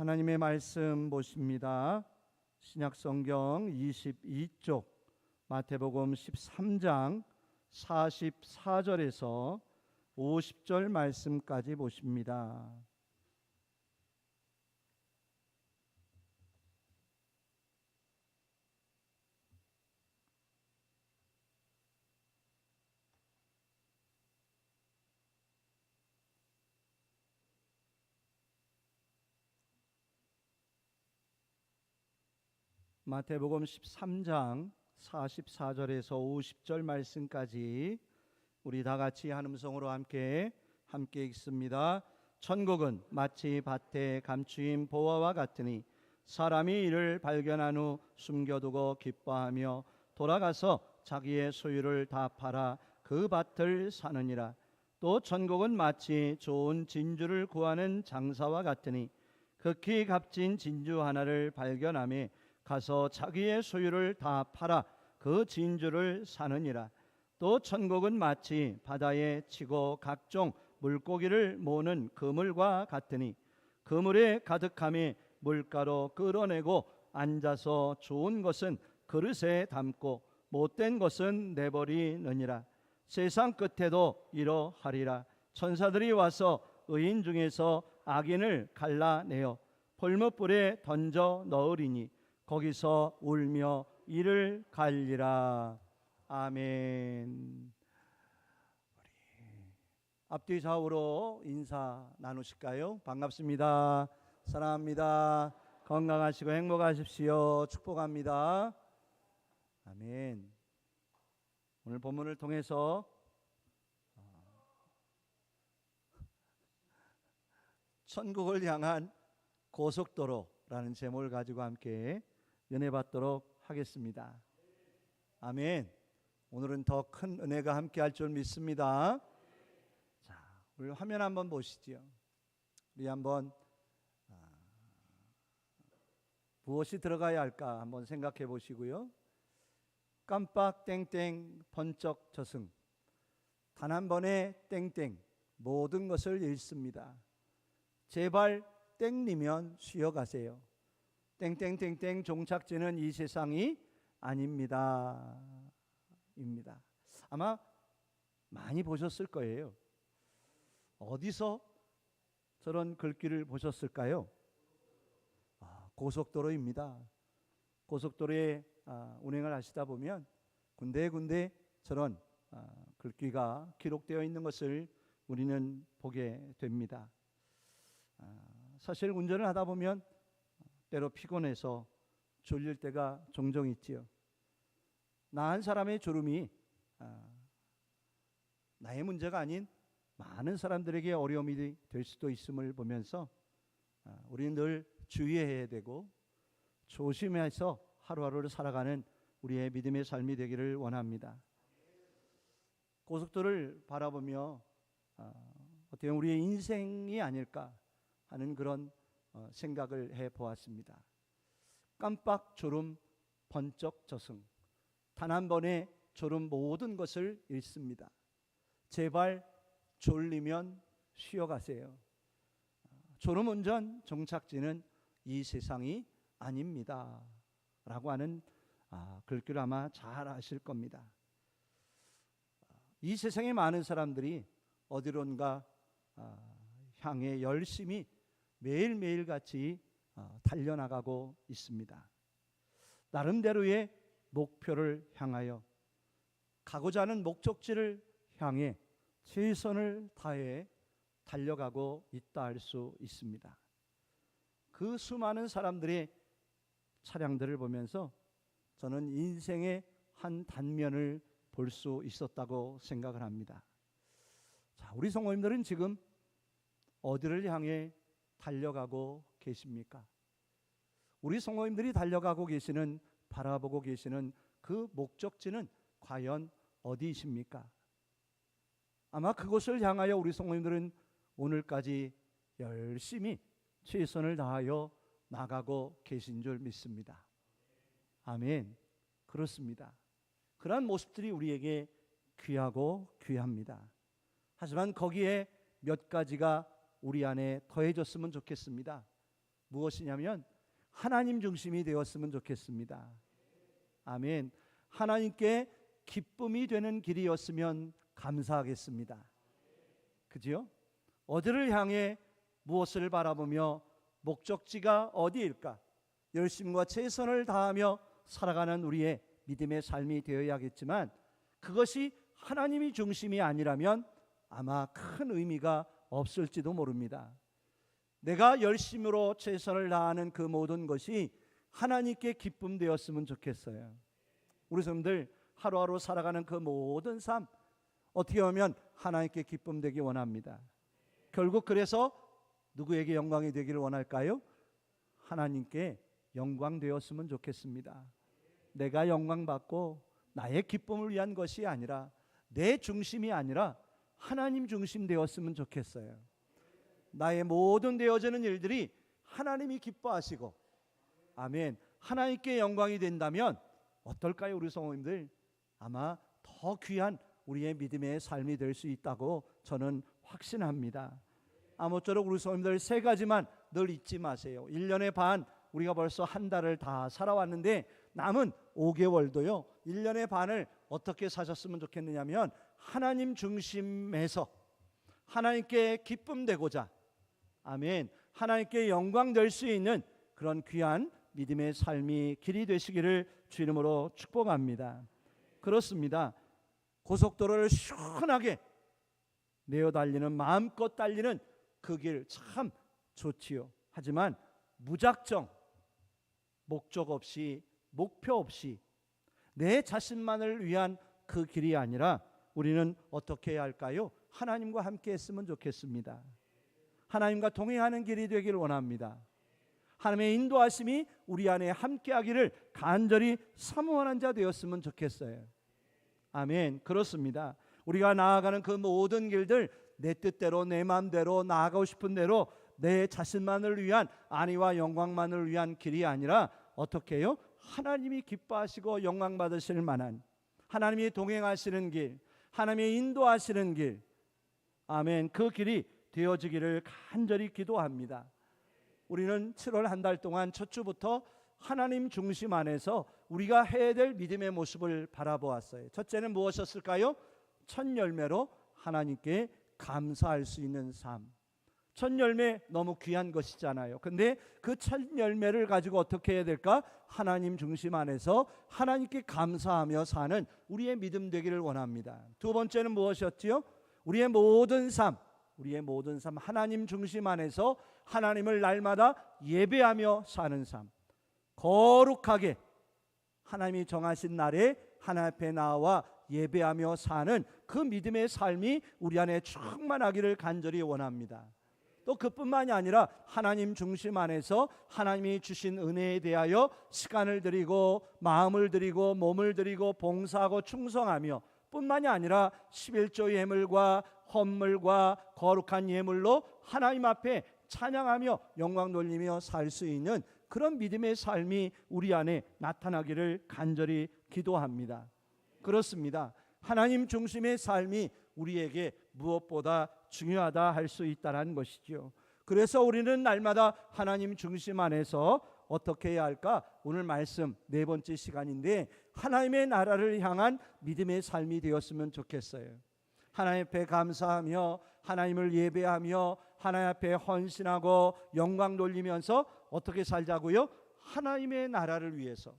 하나님의 말씀 보십니다. 신약성경 22쪽 마태복음 13장 44절에서 50절 말씀까지 보십니다. 마태복음 13장 44절에서 50절 말씀까지 우리 다 같이 한 음성으로 함께 읽습니다. 천국은 마치 밭에 감추인 보화와 같으니 사람이 이를 발견한 후 숨겨두고 기뻐하며 돌아가서 자기의 소유를 다 팔아 그 밭을 사느니라. 또 천국은 마치 좋은 진주를 구하는 장사와 같으니 극히 값진 진주 하나를 발견하며 가서 자기의 소유를 다 팔아 그 진주를 사느니라. 또 천국은 마치 바다에 치고 각종 물고기를 모으는 그물과 같으니 그물에 가득함이 물가로 끌어내고 앉아서 좋은 것은 그릇에 담고 못된 것은 내버리느니라. 세상 끝에도 이러하리라. 천사들이 와서 의인 중에서 악인을 갈라내어 불못불에 던져 넣으리니 거기서 울며 이를 갈리라. 아멘. 우리 앞뒤 좌우로 인사 나누실까요? 반갑습니다. 사랑합니다. 건강하시고 행복하십시오. 축복합니다. 아멘. 오늘 본문을 통해서 천국을 향한 고속도로라는 제목을 가지고 함께 은혜 받도록 하겠습니다. 아멘. 오늘은 더 큰 은혜가 함께 할 줄 믿습니다. 자, 우리 화면 한번 보시죠. 우리 한번 무엇이 들어가야 할까 한번 생각해 보시고요. 깜빡 땡땡 번쩍 저승, 단 한 번에 땡땡 모든 것을 잃습니다. 제발 땡리면 쉬어가세요. 땡땡땡땡 종착지는 이 세상이 아닙니다. 아마 많이 보셨을 거예요. 어디서 저런 글귀를 보셨을까요? 고속도로입니다. 고속도로에 운행을 하시다 보면 군데군데 저런 글귀가 기록되어 있는 것을 우리는 보게 됩니다. 사실 운전을 하다 보면 때로 피곤해서 졸릴 때가 종종 있지요. 나 한 사람의 졸음이 나의 문제가 아닌 많은 사람들에게 어려움이 될 수도 있음을 보면서 우리는 늘 주의해야 되고 조심해서 하루하루를 살아가는 우리의 믿음의 삶이 되기를 원합니다. 고속도로를 바라보며 어떻게 보면 우리의 인생이 아닐까 하는 그런 생각을 해보았습니다. 깜빡 졸음 번쩍 저승, 단 한 번에 졸음 모든 것을 잃습니다. 제발 졸리면 쉬어가세요. 졸음운전 종착지는 이 세상이 아닙니다 라고 하는 글귀를 아마 잘 아실 겁니다. 이 세상에 많은 사람들이 어디론가 향해 열심히 매일매일 같이 달려나가고 있습니다. 나름대로의 목표를 향하여 가고자 하는 목적지를 향해 최선을 다해 달려가고 있다 할 수 있습니다. 그 수많은 사람들의 차량들을 보면서 저는 인생의 한 단면을 볼 수 있었다고 생각을 합니다. 자, 우리 성도님들은 지금 어디를 향해 달려가고 계십니까? 우리 성도님들이 달려가고 계시는, 바라보고 계시는 그 목적지는 과연 어디이십니까? 아마 그곳을 향하여 우리 성도님들은 오늘까지 열심히 최선을 다하여 나가고 계신 줄 믿습니다. 아멘. 그렇습니다. 그러한 모습들이 우리에게 귀하고 귀합니다. 하지만 거기에 몇 가지가 우리 안에 더해졌으면 좋겠습니다. 무엇이냐면 하나님 중심이 되었으면 좋겠습니다. 아멘. 하나님께 기쁨이 되는 길이었으면 감사하겠습니다. 그죠? 어디를 향해 무엇을 바라보며 목적지가 어디일까? 열심과 최선을 다하며 살아가는 우리의 믿음의 삶이 되어야겠지만 그것이 하나님이 중심이 아니라면 아마 큰 의미가 없을지도 모릅니다. 내가 열심으로 최선을 다하는 그 모든 것이 하나님께 기쁨 되었으면 좋겠어요. 우리 성도들 하루하루 살아가는 그 모든 삶 어떻게 보면 하나님께 기쁨 되기 원합니다. 결국 그래서 누구에게 영광이 되기를 원할까요? 하나님께 영광 되었으면 좋겠습니다. 내가 영광 받고 나의 기쁨을 위한 것이 아니라 내 중심이 아니라 하나님 중심 되었으면 좋겠어요. 나의 모든 되어지는 일들이 하나님이 기뻐하시고 아멘 하나님께 영광이 된다면 어떨까요? 우리 성도님들 아마 더 귀한 우리의 믿음의 삶이 될 수 있다고 저는 확신합니다. 아무쪼록 우리 성도님들 세 가지만 늘 잊지 마세요. 1년의 반 우리가 벌써 한 달을 다 살아왔는데 남은 5개월도요 1년의 반을 어떻게 사셨으면 좋겠느냐면 하나님 중심에서 하나님께 기쁨 되고자 아멘 하나님께 영광 될 수 있는 그런 귀한 믿음의 삶이 길이 되시기를 주 이름으로 축복합니다. 그렇습니다. 고속도로를 시원하게 내어 달리는 마음껏 달리는 그 길 참 좋지요. 하지만 무작정 목적 없이 목표 없이 내 자신만을 위한 그 길이 아니라 우리는 어떻게 해야 할까요? 하나님과 함께 했으면 좋겠습니다. 하나님과 동행하는 길이 되기를 원합니다. 하나님의 인도하심이 우리 안에 함께하기를 간절히 사모하는 자 되었으면 좋겠어요. 아멘. 그렇습니다. 우리가 나아가는 그 모든 길들 내 뜻대로 내 마음대로 나아가고 싶은 대로 내 자신만을 위한 안위와 영광만을 위한 길이 아니라 어떻게 해요? 하나님이 기뻐하시고 영광 받으실 만한 하나님이 동행하시는 길, 하나님이 인도하시는 길 아멘 그 길이 되어지기를 간절히 기도합니다. 우리는 7월 한 달 동안 첫 주부터 하나님 중심 안에서 우리가 해야 될 믿음의 모습을 바라보았어요. 첫째는 무엇이었을까요? 첫 열매로 하나님께 감사할 수 있는 삶. 첫 열매 너무 귀한 것이잖아요. 근데 그 첫 열매를 가지고 어떻게 해야 될까? 하나님 중심 안에서 하나님께 감사하며 사는 우리의 믿음 되기를 원합니다. 두 번째는 무엇이었지요? 우리의 모든 삶 하나님 중심 안에서 하나님을 날마다 예배하며 사는 삶. 거룩하게 하나님이 정하신 날에 하나님 앞에 나와 예배하며 사는 그 믿음의 삶이 우리 안에 충만하기를 간절히 원합니다. 또 그뿐만이 아니라 하나님 중심 안에서 하나님이 주신 은혜에 대하여 시간을 드리고 마음을 드리고 몸을 드리고 봉사하고 충성하며 뿐만이 아니라 11조 예물과 헌물과 거룩한 예물로 하나님 앞에 찬양하며 영광 돌리며 살 수 있는 그런 믿음의 삶이 우리 안에 나타나기를 간절히 기도합니다. 그렇습니다. 하나님 중심의 삶이 우리에게 무엇보다 중요하다 할 수 있다는 것이죠. 그래서 우리는 날마다 하나님 중심 안에서 어떻게 해야 할까? 오늘 말씀 네 번째 시간인데 하나님의 나라를 향한 믿음의 삶이 되었으면 좋겠어요. 하나님 앞에 감사하며 하나님을 예배하며 하나님 앞에 헌신하고 영광 돌리면서 어떻게 살자고요? 하나님의 나라를 위해서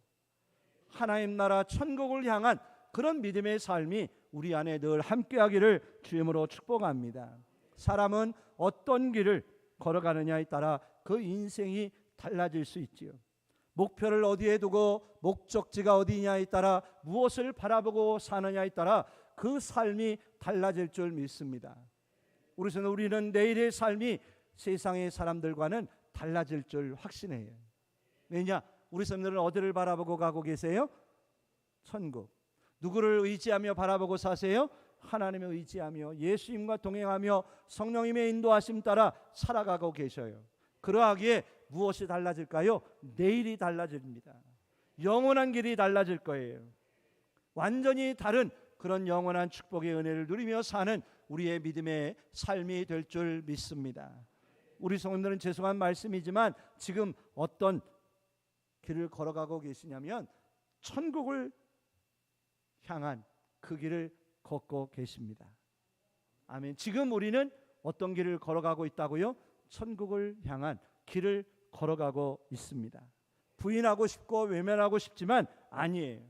하나님 나라 천국을 향한 그런 믿음의 삶이 우리 안에 늘 함께하기를 주님으로 축복합니다. 사람은 어떤 길을 걸어가느냐에 따라 그 인생이 달라질 수 있지요. 목표를 어디에 두고 목적지가 어디냐에 따라 무엇을 바라보고 사느냐에 따라 그 삶이 달라질 줄 믿습니다. 우리는 내일의 삶이 세상의 사람들과는 달라질 줄 확신해요. 왜냐? 우리 사람들은 어디를 바라보고 가고 계세요? 천국. 누구를 의지하며 바라보고 사세요? 하나님을 의지하며 예수님과 동행하며 성령님의 인도하심 따라 살아가고 계셔요. 그러하기에 무엇이 달라질까요? 내일이 달라집니다. 영원한 길이 달라질 거예요. 완전히 다른 그런 영원한 축복의 은혜를 누리며 사는 우리의 믿음의 삶이 될 줄 믿습니다. 우리 성도들은 죄송한 말씀이지만 지금 어떤 길을 걸어가고 계시냐면 천국을 향한 그 길을 걷고 계십니다. 아멘. 지금 우리는 어떤 길을 걸어가고 있다고요? 천국을 향한 길을 걸어가고 있습니다. 부인하고 싶고 외면하고 싶지만 아니에요.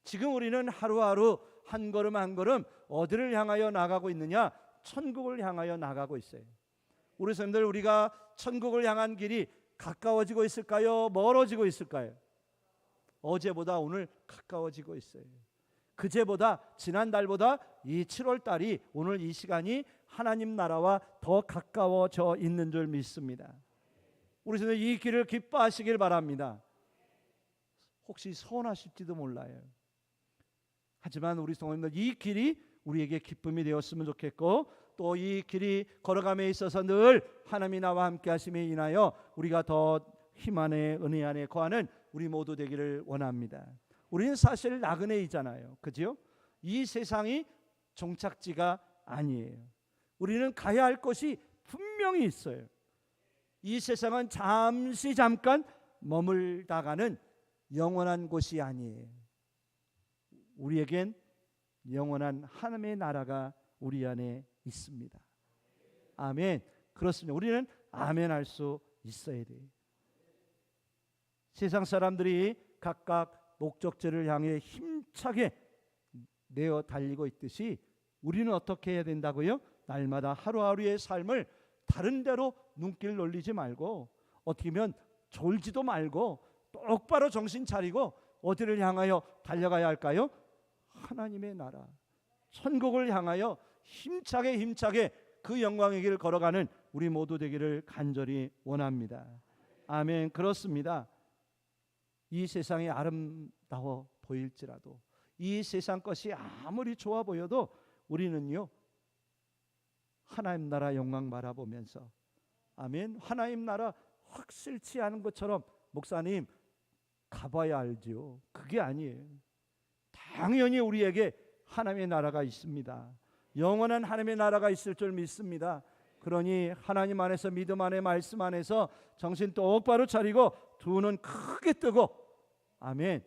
지금 우리는 하루하루 한 걸음 한 걸음 어디를 향하여 나가고 있느냐? 천국을 향하여 나가고 있어요. 우리 선생님들, 우리가 천국을 향한 길이 가까워지고 있을까요? 멀어지고 있을까요? 어제보다 오늘 가까워지고 있어요. 그제보다, 지난달보다 이 7월 달이, 오늘 이 시간이 하나님 나라와 더 가까워져 있는 줄 믿습니다. 우리 선생님, 이 길을 기뻐하시길 바랍니다. 혹시 서운하실지도 몰라요. 하지만 우리 성도님들, 이 길이 우리에게 기쁨이 되었으면 좋겠고, 또 이 길이 걸어감에 있어서 늘 하나님이 나와 함께 하심에 인하여 우리가 더 힘 안에, 은혜 안에 거하는 우리 모두 되기를 원합니다. 우리는 사실 나그네이잖아요. 그죠? 이 세상이 종착지가 아니에요. 우리는 가야 할 곳이 분명히 있어요. 이 세상은 잠시 잠깐 머물다가는 영원한 곳이 아니에요. 우리에겐 영원한 하나님의 나라가 우리 안에 있습니다. 아멘. 그렇습니다. 우리는 아멘 할 수 있어야 돼요. 세상 사람들이 각각 목적지를 향해 힘차게 내어 달리고 있듯이 우리는 어떻게 해야 된다고요? 날마다 하루하루의 삶을 다른 데로 눈길 돌리지 말고, 어떻게 보면 졸지도 말고 똑바로 정신 차리고 어디를 향하여 달려가야 할까요? 하나님의 나라, 천국을 향하여 힘차게 그 영광의 길을 걸어가는 우리 모두 되기를 간절히 원합니다. 아멘. 그렇습니다. 이 세상이 아름다워 보일지라도, 이 세상 것이 아무리 좋아 보여도 우리는요, 하나님 나라 영광 바라보면서, 아멘, 하나님 나라 확실치 않은 것처럼 목사님 가봐야 알죠. 그게 아니에요. 당연히 우리에게 하나님의 나라가 있습니다. 영원한 하나님의 나라가 있을 줄 믿습니다. 그러니 하나님 안에서, 믿음 안에, 말씀 안에서 정신 똑바로 차리고 두 눈 크게 뜨고, 아멘,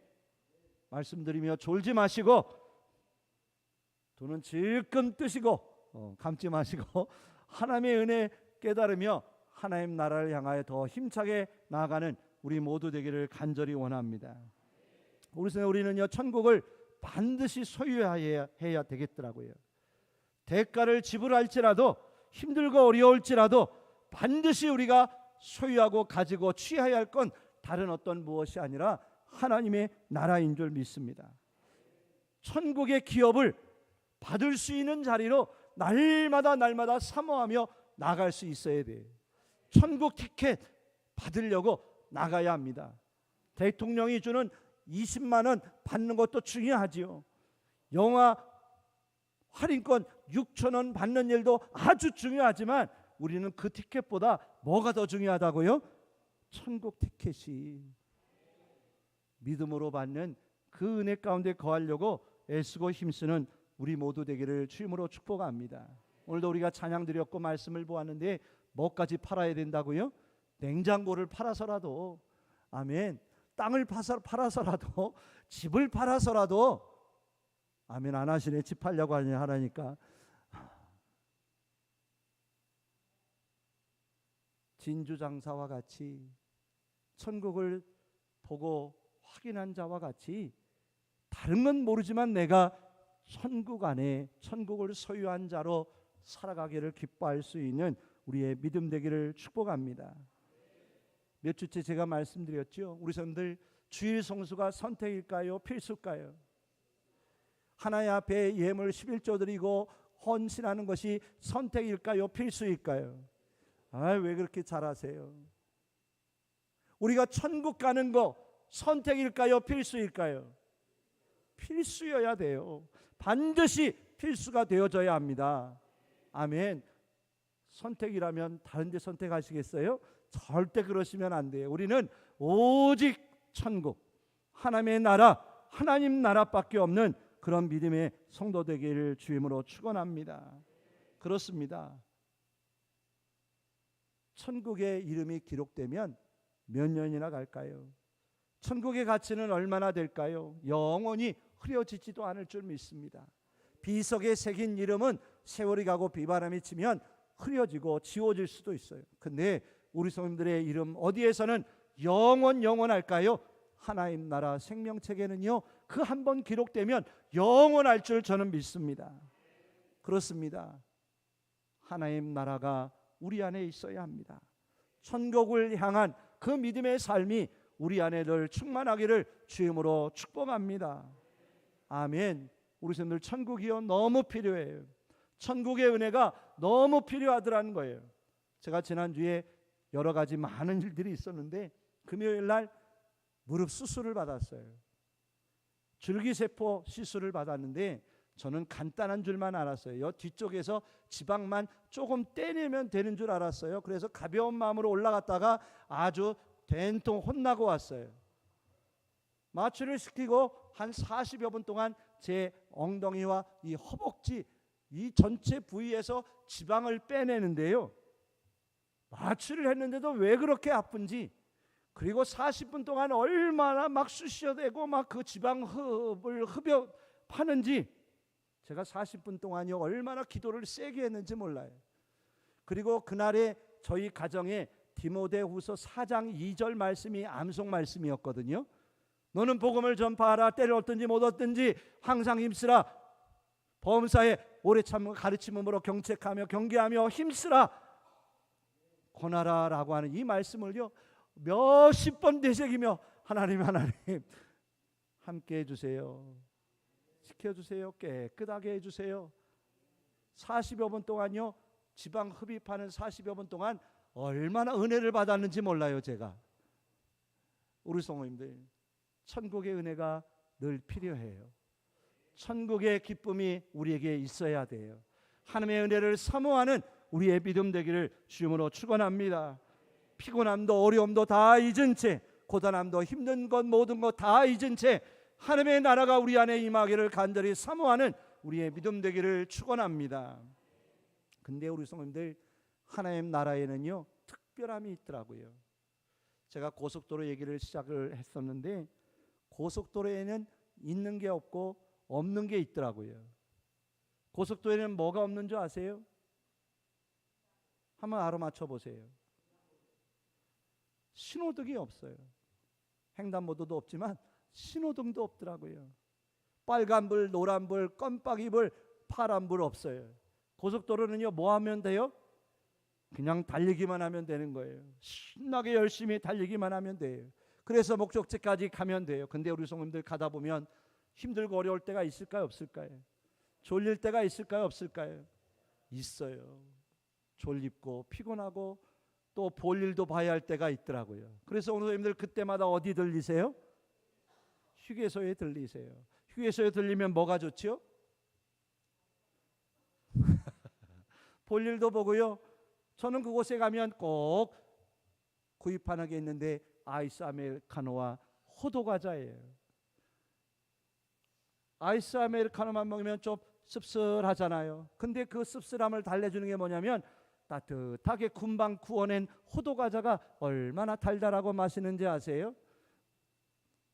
말씀드리며 졸지 마시고 두 눈 질끈 뜨시고 감지 마시고 하나님의 은혜 깨달으며 하나님 나라를 향하여 더 힘차게 나아가는 우리 모두 되기를 간절히 원합니다. 우리는요, 천국을 반드시 소유해야 되겠더라고요. 대가를 지불할지라도, 힘들고 어려울지라도 반드시 우리가 소유하고 가지고 취해야 할 건 다른 어떤 무엇이 아니라 하나님의 나라인 줄 믿습니다. 천국의 기업을 받을 수 있는 자리로 날마다 사모하며 나갈 수 있어야 돼요. 천국 티켓 받으려고 나가야 합니다. 대통령이 주는 20만 원 받는 것도 중요하지요. 영화 할인권 6천 원 받는 일도 아주 중요하지만 우리는 그 티켓보다 뭐가 더 중요하다고요? 천국 티켓이. 믿음으로 받는 그 은혜 가운데 거하려고 애쓰고 힘쓰는 우리 모두 되기를 주님으로 축복합니다. 오늘도 우리가 찬양 드렸고 말씀을 보았는데 뭐까지 팔아야 된다고요? 냉장고를 팔아서라도, 아멘, 땅을 팔아서라도, 집을 팔아서라도, 아멘, 안 하시네. 집 팔려고 하니까. 진주장사와 같이 천국을 보고 확인한 자와 같이, 다른 건 모르지만 내가 천국 안에 천국을 소유한 자로 살아가기를 기뻐할 수 있는 우리의 믿음 되기를 축복합니다. 몇 주째 제가 말씀드렸죠. 우리 성도들, 주일 성수가 선택일까요? 필수일까요? 하나님 앞에 예물 11조 드리고 헌신하는 것이 선택일까요? 필수일까요? 왜 그렇게 잘하세요? 우리가 천국 가는 거 선택일까요? 필수일까요? 필수여야 돼요. 반드시 필수가 되어져야 합니다. 아멘. 선택이라면 다른 데 선택하시겠어요? 절대 그러시면 안 돼요. 우리는 오직 천국, 하나님의 나라, 하나님 나라밖에 없는 그런 믿음의 성도 되기를 주임으로 축원합니다. 그렇습니다. 천국의 이름이 기록되면 몇 년이나 갈까요? 천국의 가치는 얼마나 될까요? 영원히 흐려지지도 않을 줄 믿습니다. 비석에 새긴 이름은 세월이 가고 비바람이 치면 흐려지고 지워질 수도 있어요. 근데 우리 성도님들의 이름 어디에서는 영원할까요? 하나님 나라 생명책에는요, 그 한 번 기록되면 영원할 줄 저는 믿습니다. 그렇습니다. 하나님 나라가 우리 안에 있어야 합니다. 천국을 향한 그 믿음의 삶이 우리 안에 늘 충만하기를 주임으로 축복합니다. 아멘. 우리 성도들 천국이요 너무 필요해요. 천국의 은혜가 너무 필요하더라는 거예요. 제가 지난주에 여러 가지 많은 일들이 있었는데 금요일 날 무릎 수술을 받았어요. 줄기세포 시술을 받았는데 저는 간단한 줄만 알았어요. 뒤쪽에서 지방만 조금 떼내면 되는 줄 알았어요. 그래서 가벼운 마음으로 올라갔다가 아주 된통 혼나고 왔어요. 마취를 시키고 한 40여 분 동안 제 엉덩이와 이 허벅지 이 전체 부위에서 지방을 빼내는데요, 마취를 했는데도 왜 그렇게 아픈지, 그리고 40분 동안 얼마나 막 쑤셔대고 막 그 지방흡을 흡여 파는지, 제가 40분 동안요 얼마나 기도를 세게 했는지 몰라요. 그리고 그날에 저희 가정에 디모데후서 4장 2절 말씀이 암송 말씀이었거든요. 너는 복음을 전파하라. 때를 얻든지 못 얻든지 항상 힘쓰라. 범사에 오래 참고 가르침으로 경책하며 경계하며 힘쓰라. 권하라라고 하는 이 말씀을요 몇십 번 되새기며 하나님 함께 해주세요. 지켜주세요. 깨끗하게 해주세요. 40여 분 동안요 지방 흡입하는 40여 분 동안 얼마나 은혜를 받았는지 몰라요. 제가. 우리 성도님들 천국의 은혜가 늘 필요해요. 천국의 기쁨이 우리에게 있어야 돼요. 하나님의 은혜를 사모하는 우리의 믿음 되기를 주님으로 축원합니다. 피곤함도 어려움도 다 잊은 채, 고단함도 힘든 것 모든 것 다 잊은 채 하나님의 나라가 우리 안에 임하기를 간절히 사모하는 우리의 믿음 되기를 축원합니다. 근데 우리 성도님들 하나님 나라에는요 특별함이 있더라고요. 제가 고속도로 얘기를 시작을 했었는데 고속도로에는 있는 게 없고 없는 게 있더라고요. 고속도로에는 뭐가 없는 줄 아세요? 한번 알아맞혀 보세요. 신호등이 없어요. 횡단보도도 없지만 신호등도 없더라고요. 빨간불, 노란불, 껌빡이불, 파란불 없어요. 고속도로는요 뭐 하면 돼요? 그냥 달리기만 하면 되는 거예요. 신나게 열심히 달리기만 하면 돼요. 그래서 목적지까지 가면 돼요. 근데 우리 성도님들 가다 보면 힘들고 어려울 때가 있을까요? 없을까요? 졸릴 때가 있을까요? 없을까요? 있어요. 졸립고 피곤하고 또 볼 일도 봐야 할 때가 있더라고요. 그래서 오늘 성도님들 그때마다 어디 들리세요? 휴게소에 들리세요. 휴게소에 들리면 뭐가 좋죠? 볼 일도 보고요. 저는 그곳에 가면 꼭 구입하는 게 있는데 아이스 아메리카노와 호두 과자예요. 아이스 아메리카노만 먹으면 좀 씁쓸하잖아요. 근데 그 씁쓸함을 달래주는 게 뭐냐면 따뜻하게 금방 구워낸 호두 과자가 얼마나 달달하고 맛있는지 아세요?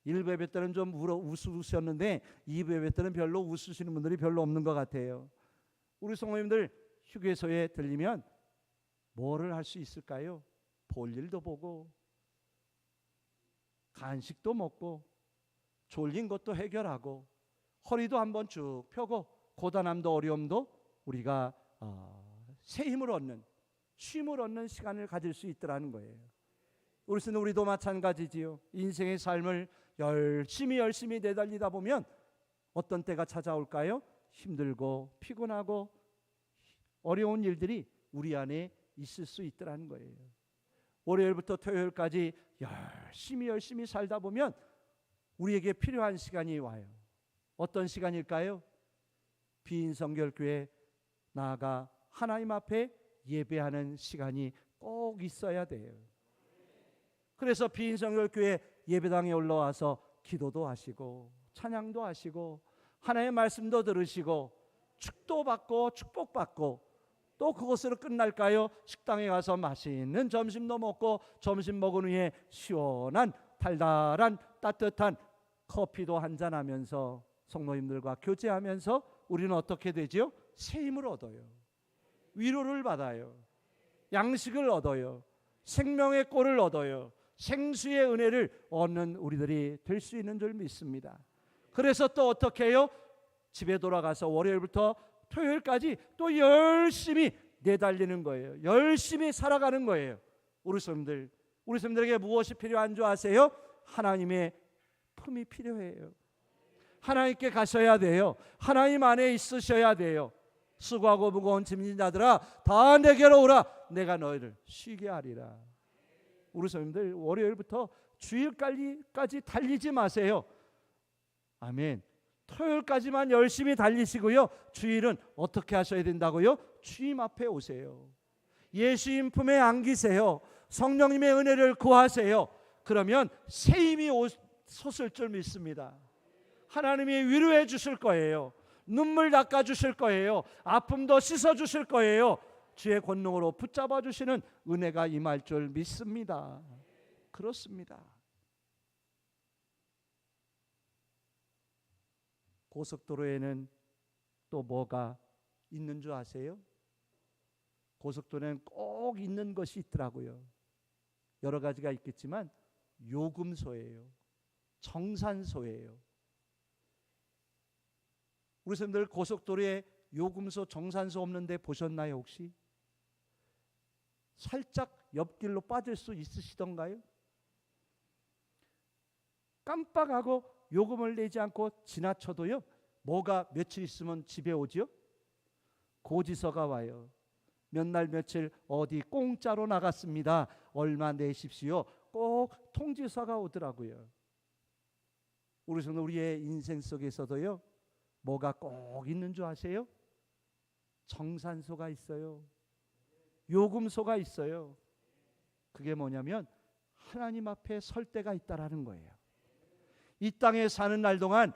1베베 때는 좀 웃으셨는데 2베베 때는 별로 웃으시는 분들이 별로 없는 것 같아요. 우리 성도님들 휴게소에 들리면 뭐를 할 수 있을까요? 볼 일도 보고 간식도 먹고 졸린 것도 해결하고 허리도 한번 쭉 펴고 고단함도 어려움도 우리가 새 힘을 얻는 쉼을 얻는 시간을 가질 수 있더라는 거예요. 우리도 마찬가지지요. 인생의 삶을 열심히 내달리다 보면 어떤 때가 찾아올까요? 힘들고 피곤하고 어려운 일들이 우리 안에 있을 수 있더라는 거예요. 월요일부터 토요일까지 열심히 살다 보면 우리에게 필요한 시간이 와요. 어떤 시간일까요? 비인성결교회 나아가 하나님 앞에 예배하는 시간이 꼭 있어야 돼요. 그래서 비인성결교회 예배당에 올라와서 기도도 하시고 찬양도 하시고 하나님의 말씀도 들으시고 축도 받고 축복받고 또 그것으로 끝날까요? 식당에 가서 맛있는 점심도 먹고 점심 먹은 후에 시원한 달달한 따뜻한 커피도 한잔하면서 성도님들과 교제하면서 우리는 어떻게 되지요? 새 힘을 얻어요. 위로를 받아요. 양식을 얻어요. 생명의 꼴을 얻어요. 생수의 은혜를 얻는 우리들이 될 수 있는 줄 믿습니다. 그래서 또 어떻게 해요? 집에 돌아가서 월요일부터 토요일까지 또 열심히 내달리는 거예요. 열심히 살아가는 거예요. 우리 성도들에게 무엇이 필요한 줄 아세요? 하나님의 품이 필요해요. 하나님께 가셔야 돼요. 하나님 안에 있으셔야 돼요. 수고하고 무거운 짐진 자들아 다 내게로 오라. 내가 너희를 쉬게 하리라. 우리 성도들 월요일부터 주일까지 달리지 마세요. 아멘. 토요일까지만 열심히 달리시고요. 주일은 어떻게 하셔야 된다고요? 주님 앞에 오세요. 예수님 품에 안기세요. 성령님의 은혜를 구하세요. 그러면 새 힘이 솟을 줄 믿습니다. 하나님이 위로해 주실 거예요. 눈물 닦아 주실 거예요. 아픔도 씻어 주실 거예요. 주의 권능으로 붙잡아 주시는 은혜가 임할 줄 믿습니다. 그렇습니다. 고속도로에는 또 뭐가 있는 줄 아세요? 고속도로에는 꼭 있는 것이 있더라고요. 여러 가지가 있겠지만 요금소예요. 정산소예요. 우리 선생님들 고속도로에 요금소, 정산소 없는 데 보셨나요 혹시? 살짝 옆길로 빠질 수 있으시던가요? 깜빡하고 요금을 내지 않고 지나쳐도요, 뭐가 며칠 있으면 집에 오지요? 고지서가 와요. 몇 날 며칠 어디 공짜로 나갔습니다. 얼마 내십시오. 꼭 통지서가 오더라고요. 우리의 인생 속에서도요, 뭐가 꼭 있는 줄 아세요? 정산소가 있어요. 요금소가 있어요. 그게 뭐냐면 하나님 앞에 설 때가 있다라는 거예요. 이 땅에 사는 날 동안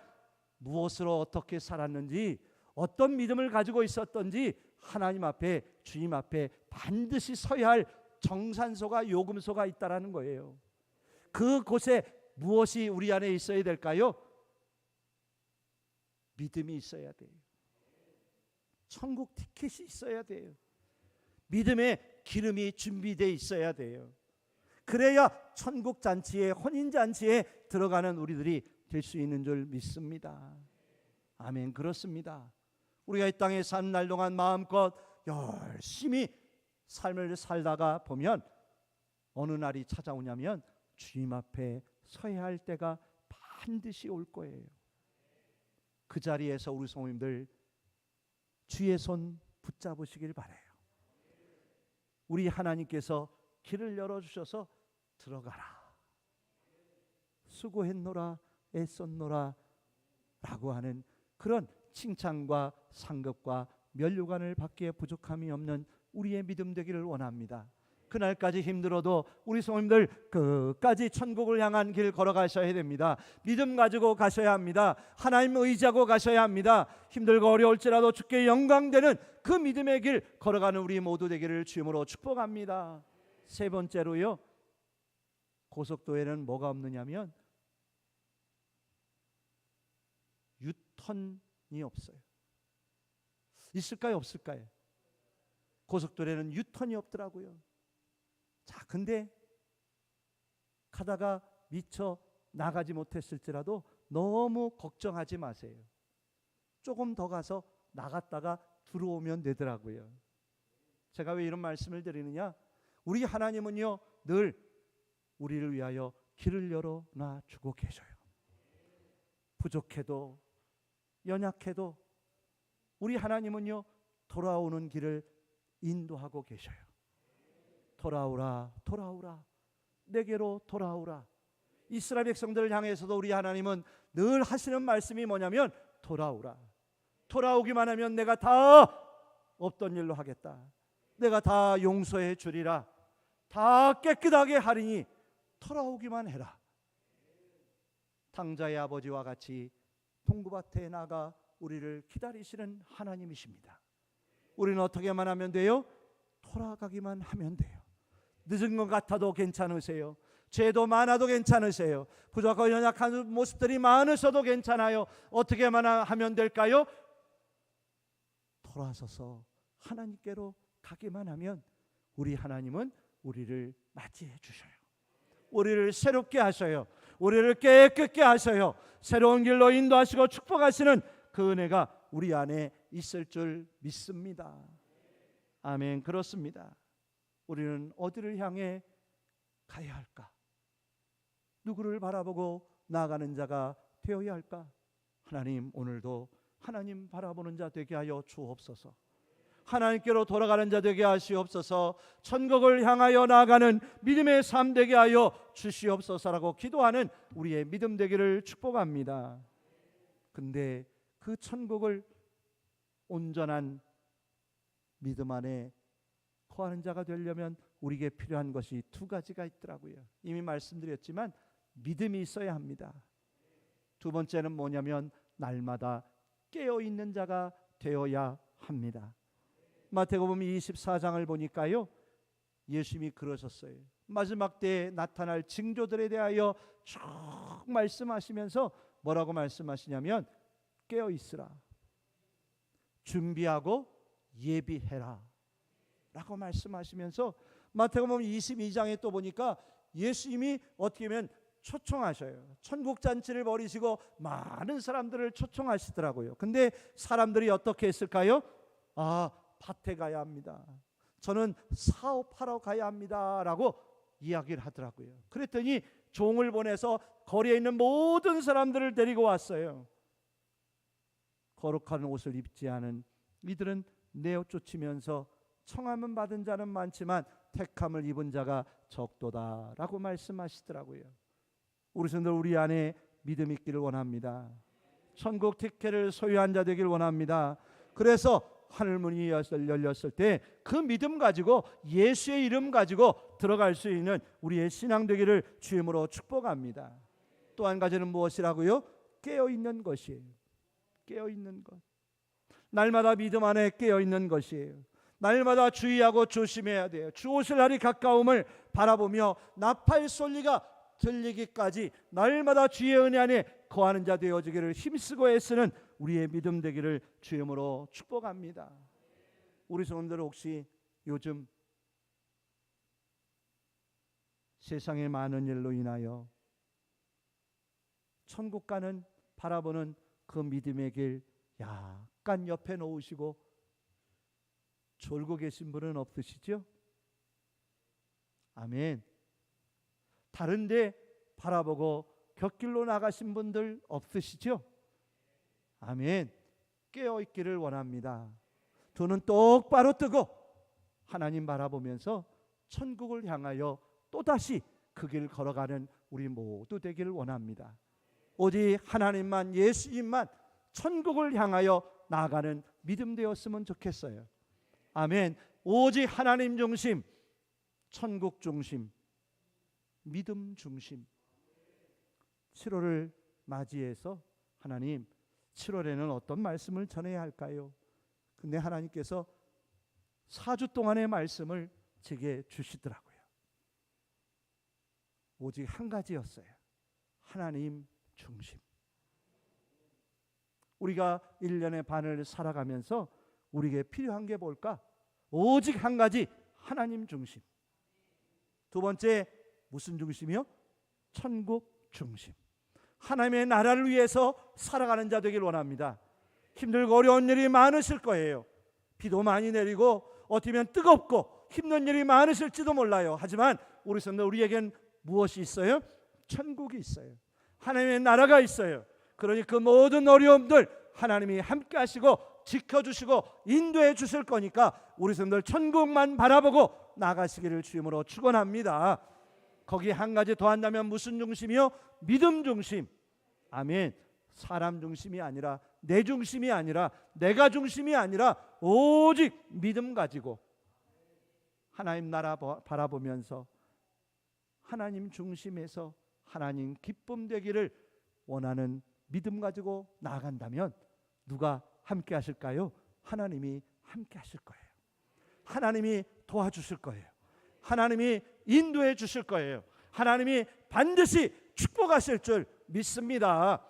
무엇으로 어떻게 살았는지, 어떤 믿음을 가지고 있었던지 하나님 앞에, 주님 앞에 반드시 서야 할 정산소가, 요금소가 있다라는 거예요. 그곳에 무엇이 우리 안에 있어야 될까요? 믿음이 있어야 돼요. 천국 티켓이 있어야 돼요. 믿음의 기름이 준비되어 있어야 돼요. 그래야 천국 잔치에, 혼인 잔치에 들어가는 우리들이 될 수 있는 줄 믿습니다. 아멘. 그렇습니다. 우리가 이 땅에 사는 날 동안 마음껏 열심히 삶을 살다가 보면 어느 날이 찾아오냐면 주님 앞에 서야 할 때가 반드시 올 거예요. 그 자리에서 우리 성도님들 주의 손 붙잡으시길 바라요. 우리 하나님께서 길을 열어주셔서 들어가라, 수고했노라, 애썼노라 라고 하는 그런 칭찬과 상급과 면류관을 받기에 부족함이 없는 우리의 믿음 되기를 원합니다. 그날까지 힘들어도 우리 성도님들 끝까지 천국을 향한 길 걸어가셔야 됩니다. 믿음 가지고 가셔야 합니다. 하나님 의지하고 가셔야 합니다. 힘들고 어려울지라도 주께 영광되는 그 믿음의 길 걸어가는 우리 모두 되기를 주님으로 축복합니다. 세 번째로요, 고속도로에는 뭐가 없느냐면 유턴이 없어요. 있을까요, 없을까요? 고속도로에는 유턴이 없더라고요. 자, 근데 가다가 미처 나가지 못했을지라도 너무 걱정하지 마세요. 조금 더 가서 나갔다가 들어오면 되더라고요. 제가 왜 이런 말씀을 드리느냐? 우리 하나님은요, 늘 우리를 위하여 길을 열어놔 주고 계셔요. 부족해도 연약해도 우리 하나님은요, 돌아오는 길을 인도하고 계셔요. 돌아오라, 돌아오라, 내게로 돌아오라. 이스라엘 백성들을 향해서도 우리 하나님은 늘 하시는 말씀이 뭐냐면 돌아오라. 돌아오기만 하면 내가 다 없던 일로 하겠다. 내가 다 용서해 주리라. 다 깨끗하게 하리니 돌아오기만 해라. 탕자의 아버지와 같이 동구밭에 나가 우리를 기다리시는 하나님이십니다. 우리는 어떻게만 하면 돼요? 돌아가기만 하면 돼요. 늦은 것 같아도 괜찮으세요? 죄도 많아도 괜찮으세요? 부족하고 연약한 모습들이 많으셔도 괜찮아요. 어떻게만 하면 될까요? 돌아서서 하나님께로 가기만 하면 우리 하나님은 우리를 맞이해 주셔요. 우리를 새롭게 하셔요. 우리를 깨끗게 하셔요. 새로운 길로 인도하시고 축복하시는 그 은혜가 우리 안에 있을 줄 믿습니다. 아멘. 그렇습니다. 우리는 어디를 향해 가야 할까? 누구를 바라보고 나아가는 자가 되어야 할까? 하나님, 오늘도 하나님 바라보는 자 되게 하여 주옵소서. 하나님께로 돌아가는 자 되게 하시옵소서. 천국을 향하여 나아가는 믿음의 삶 되게 하여 주시옵소서라고 기도하는 우리의 믿음 되기를 축복합니다. 근데 그 천국을 온전한 믿음 안에 거하는 자가 되려면 우리에게 필요한 것이 두 가지가 있더라고요. 이미 말씀드렸지만 믿음이 있어야 합니다. 두 번째는 뭐냐면 날마다 깨어있는 자가 되어야 합니다. 마태복음 24장을 보니까요, 예수님이 그러셨어요. 마지막 때에 나타날 징조들에 대하여 쭉 말씀하시면서 뭐라고 말씀하시냐면 깨어있으라, 준비하고 예비해라 라고 말씀하시면서 마태복음 22장에 또 보니까 예수님이 어떻게 보면 초청하셔요. 천국잔치를 벌이시고 많은 사람들을 초청하시더라고요. 근데 사람들이 어떻게 했을까요? 밭에 가야 합니다. 저는 사업하러 가야 합니다 라고 이야기를 하더라고요. 그랬더니 종을 보내서 거리에 있는 모든 사람들을 데리고 왔어요. 거룩한 옷을 입지 않은 이들은 내어 쫓으면서 청함은 받은 자는 많지만 택함을 입은 자가 적도다라고 말씀하시더라고요. 우리 성도들, 우리 안에 믿음 있기를 원합니다. 천국 티켓을 소유한 자 되길 원합니다. 그래서 하늘문이 열렸을 때 그 믿음 가지고 예수의 이름 가지고 들어갈 수 있는 우리의 신앙 되기를 주임으로 축복합니다. 또 한 가지는 무엇이라고요? 깨어있는 것이에요. 깨어있는 것. 날마다 믿음 안에 깨어있는 것이에요. 날마다 주의하고 조심해야 돼요. 주 오실 날이 가까움을 바라보며 나팔 소리가 들리기까지 날마다 주의 은혜 안에 거하는 자 되어지기를 힘쓰고 애쓰는 우리의 믿음 되기를 주임으로 축복합니다. 우리 성도들 혹시 요즘 세상의 많은 일로 인하여 천국 가는 바라보는 그 믿음의 길 약간 옆에 놓으시고 졸고 계신 분은 없으시죠? 아멘. 다른데 바라보고 곁길로 나가신 분들 없으시죠? 아멘. 깨어있기를 원합니다. 두 눈 똑바로 뜨고 하나님 바라보면서 천국을 향하여 또다시 그 길 걸어가는 우리 모두 되기를 원합니다. 오직 하나님만, 예수님만 천국을 향하여 나아가는 믿음 되었으면 좋겠어요. 아멘. 오직 하나님 중심, 천국 중심, 믿음 중심. 7월을 맞이해서 하나님, 7월에는 어떤 말씀을 전해야 할까요? 근데 하나님께서 4주 동안의 말씀을 제게 주시더라고요. 오직 한 가지였어요. 하나님 중심. 우리가 1년의 반을 살아가면서 우리에게 필요한 게 뭘까? 오직 한 가지, 하나님 중심. 두 번째, 무슨 중심이요? 천국 중심. 하나님의 나라를 위해서 살아가는 자 되길 원합니다. 힘들고 어려운 일이 많으실 거예요. 비도 많이 내리고 어쩌면 뜨겁고 힘든 일이 많으실지도 몰라요. 하지만 우리 성도, 우리에겐 무엇이 있어요? 천국이 있어요. 하나님의 나라가 있어요. 그러니 그 모든 어려움들 하나님이 함께 하시고 지켜주시고 인도해 주실 거니까 우리 성도들 천국만 바라보고 나가시기를 주임으로 축원합니다. 거기에 한 가지 더 한다면 무슨 중심이요? 믿음 중심. 아멘. 사람 중심이 아니라, 내 중심이 아니라, 내가 중심이 아니라 오직 믿음 가지고 하나님 나라 바라보면서 하나님 중심에서 하나님 기쁨 되기를 원하는 믿음 가지고 나아간다면 누가 함께 하실까요? 하나님이 함께 하실 거예요. 하나님이 도와주실 거예요. 하나님이 인도해 주실 거예요. 하나님이 반드시 축복하실 줄 믿습니다.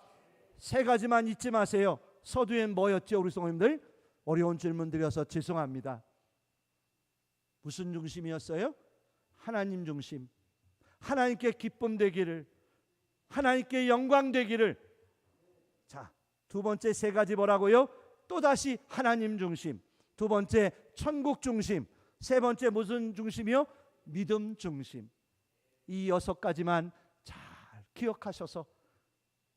세 가지만 잊지 마세요. 서두엔 뭐였죠, 우리 성도님들? 어려운 질문 드려서 죄송합니다. 무슨 중심이었어요? 하나님 중심. 하나님께 기쁨 되기를, 하나님께 영광 되기를. 자, 두 번째 세 가지 뭐라고요? 또다시 하나님 중심. 두 번째 천국 중심. 세 번째 무슨 중심이요? 믿음 중심. 이 6가지만 잘 기억하셔서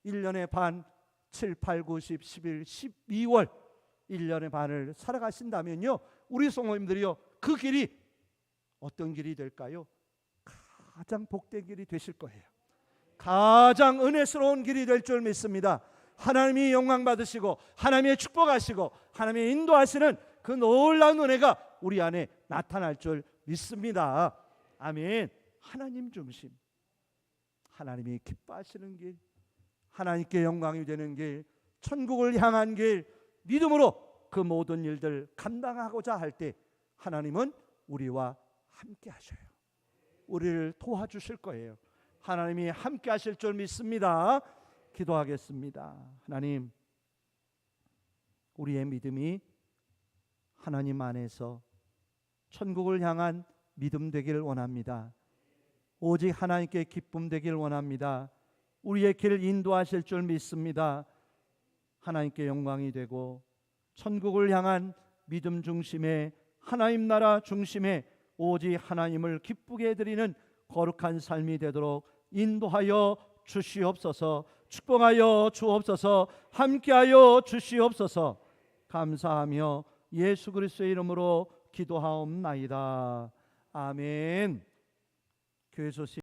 1년의 반, 7, 8, 9, 10, 11, 12월 1년의 반을 살아가신다면요, 우리 성도님들이요, 그 길이 어떤 길이 될까요? 가장 복된 길이 되실 거예요. 가장 은혜스러운 길이 될 줄 믿습니다. 하나님이 영광 받으시고 하나님의 축복하시고 하나님의 인도하시는 그 놀라운 은혜가 우리 안에 나타날 줄 믿습니다. 아멘. 하나님 중심, 하나님이 기뻐하시는 길, 하나님께 영광이 되는 길, 천국을 향한 길, 믿음으로 그 모든 일들 감당하고자 할 때 하나님은 우리와 함께 하셔요. 우리를 도와주실 거예요. 하나님이 함께 하실 줄 믿습니다. 기도하겠습니다. 하나님, 우리의 믿음이 하나님 안에서 천국을 향한 믿음 되기를 원합니다. 오직 하나님께 기쁨 되기를 원합니다. 우리의 길을 인도하실 줄 믿습니다. 하나님께 영광이 되고 천국을 향한 믿음 중심의, 하나님 나라 중심의, 오직 하나님을 기쁘게 드리는 거룩한 삶이 되도록 인도하여 주시옵소서. 축복하여 주옵소서. 함께하여 주시옵소서. 감사하며 예수 그리스도의 이름으로 기도하옵나이다. 아멘. 교회 소식